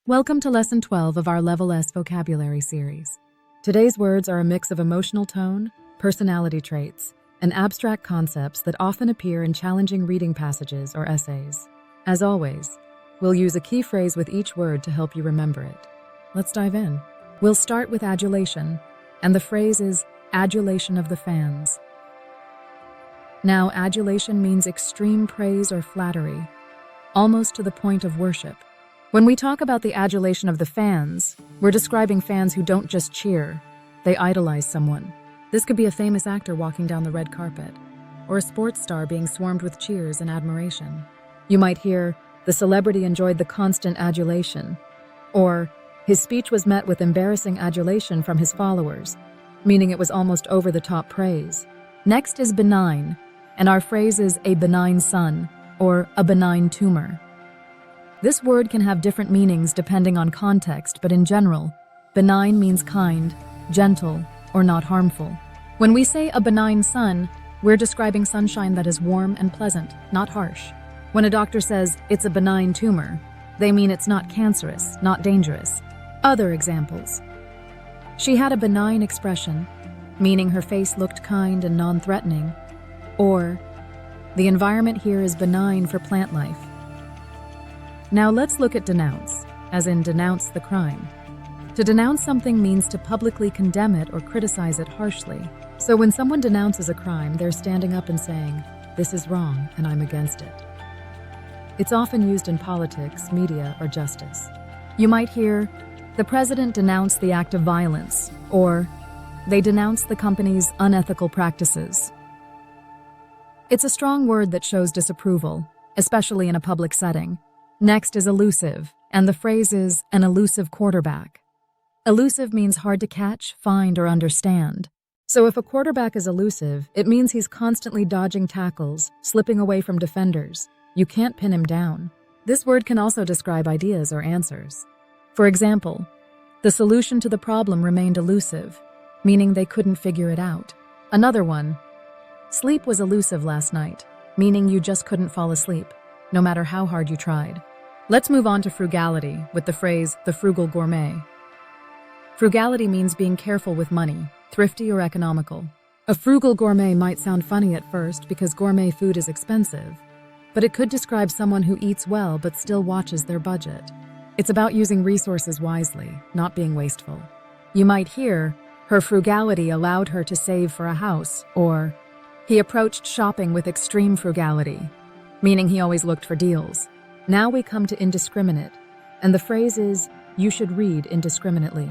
Welcome to Lesson 12 of our Level S vocabulary series. Today's words are a mix of emotional tone, personality traits, and abstract concepts that often appear in challenging reading passages or essays. As always, we'll use a key phrase with each word to help you remember it. Let's dive in. We'll start with adulation, and the phrase is adulation of the fans. Now, adulation means extreme praise or flattery, almost to the point of worship. When we talk about the adulation of the fans, we're describing fans who don't just cheer, they idolize someone. This could be a famous actor walking down the red carpet, or a sports star being swarmed with cheers and admiration. You might hear, the celebrity enjoyed the constant adulation, or his speech was met with embarrassing adulation from his followers, meaning it was almost over-the-top praise. Next is benign, and our phrase is a benign son, or a benign tumor. This word can have different meanings depending on context, but in general, benign means kind, gentle, or not harmful. When we say a benign sun, we're describing sunshine that is warm and pleasant, not harsh. When a doctor says it's a benign tumor, they mean it's not cancerous, not dangerous. Other examples. She had a benign expression, meaning her face looked kind and non-threatening, or the environment here is benign for plant life. Now let's look at denounce, as in denounce the crime. To denounce something means to publicly condemn it or criticize it harshly. So when someone denounces a crime, they're standing up and saying, "This is wrong and I'm against it." It's often used in politics, media, or justice. You might hear, "The president denounced the act of violence," or "They denounced the company's unethical practices." It's a strong word that shows disapproval, especially in a public setting. Next is elusive, and the phrase is an elusive quarterback. Elusive means hard to catch, find, or understand. So if a quarterback is elusive, it means he's constantly dodging tackles, slipping away from defenders. You can't pin him down. This word can also describe ideas or answers. For example, the solution to the problem remained elusive, meaning they couldn't figure it out. Another one, sleep was elusive last night, meaning you just couldn't fall asleep, no matter how hard you tried. Let's move on to frugality with the phrase, the frugal gourmet. Frugality means being careful with money, thrifty or economical. A frugal gourmet might sound funny at first because gourmet food is expensive, but it could describe someone who eats well but still watches their budget. It's about using resources wisely, not being wasteful. You might hear, her frugality allowed her to save for a house, or he approached shopping with extreme frugality, meaning he always looked for deals. Now we come to indiscriminate, and the phrase is, you should read indiscriminately.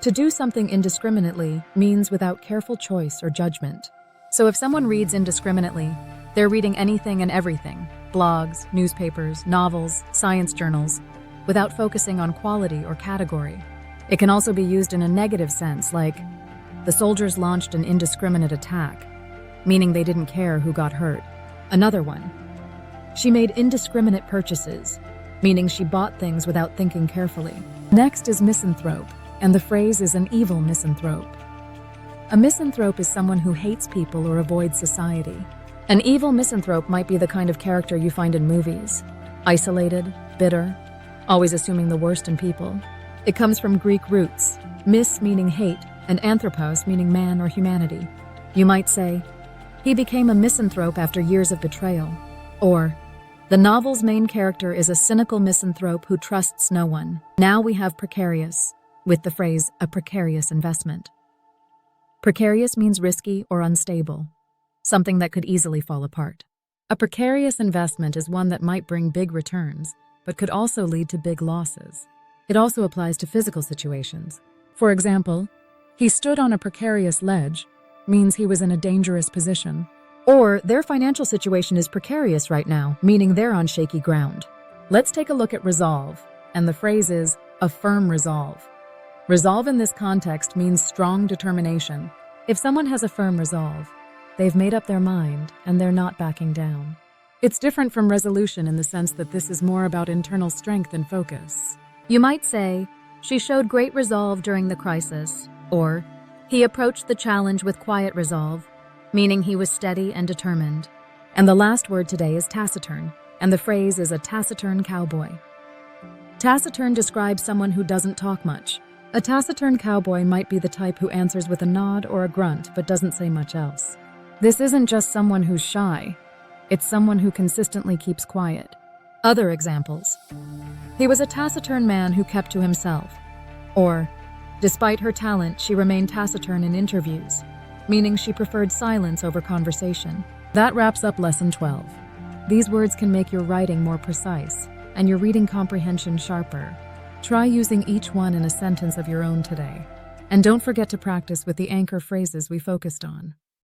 To do something indiscriminately means without careful choice or judgment. So if someone reads indiscriminately, they're reading anything and everything, blogs, newspapers, novels, science journals, without focusing on quality or category. It can also be used in a negative sense, like, the soldiers launched an indiscriminate attack, meaning they didn't care who got hurt. Another one, she made indiscriminate purchases, meaning she bought things without thinking carefully. Next is misanthrope, and the phrase is an evil misanthrope. A misanthrope is someone who hates people or avoids society. An evil misanthrope might be the kind of character you find in movies, isolated, bitter, always assuming the worst in people. It comes from Greek roots, mis meaning hate, and anthropos meaning man or humanity. You might say, he became a misanthrope after years of betrayal, or the novel's main character is a cynical misanthrope who trusts no one. Now we have precarious, with the phrase, a precarious investment. Precarious means risky or unstable, something that could easily fall apart. A precarious investment is one that might bring big returns, but could also lead to big losses. It also applies to physical situations. For example, he stood on a precarious ledge, means he was in a dangerous position. Or their financial situation is precarious right now, meaning they're on shaky ground. Let's take a look at resolve, and the phrase is a firm resolve. Resolve in this context means strong determination. If someone has a firm resolve, they've made up their mind and they're not backing down. It's different from resolution in the sense that this is more about internal strength and focus. You might say, she showed great resolve during the crisis, or he approached the challenge with quiet resolve, meaning he was steady and determined. And the last word today is taciturn, and the phrase is a taciturn cowboy. Taciturn describes someone who doesn't talk much. A taciturn cowboy might be the type who answers with a nod or a grunt but doesn't say much else. This isn't just someone who's shy. It's someone who consistently keeps quiet. Other examples. He was a taciturn man who kept to himself. Or, despite her talent, she remained taciturn in interviews, meaning she preferred silence over conversation. That wraps up Lesson 12. These words can make your writing more precise and your reading comprehension sharper. Try using each one in a sentence of your own today. And don't forget to practice with the anchor phrases we focused on.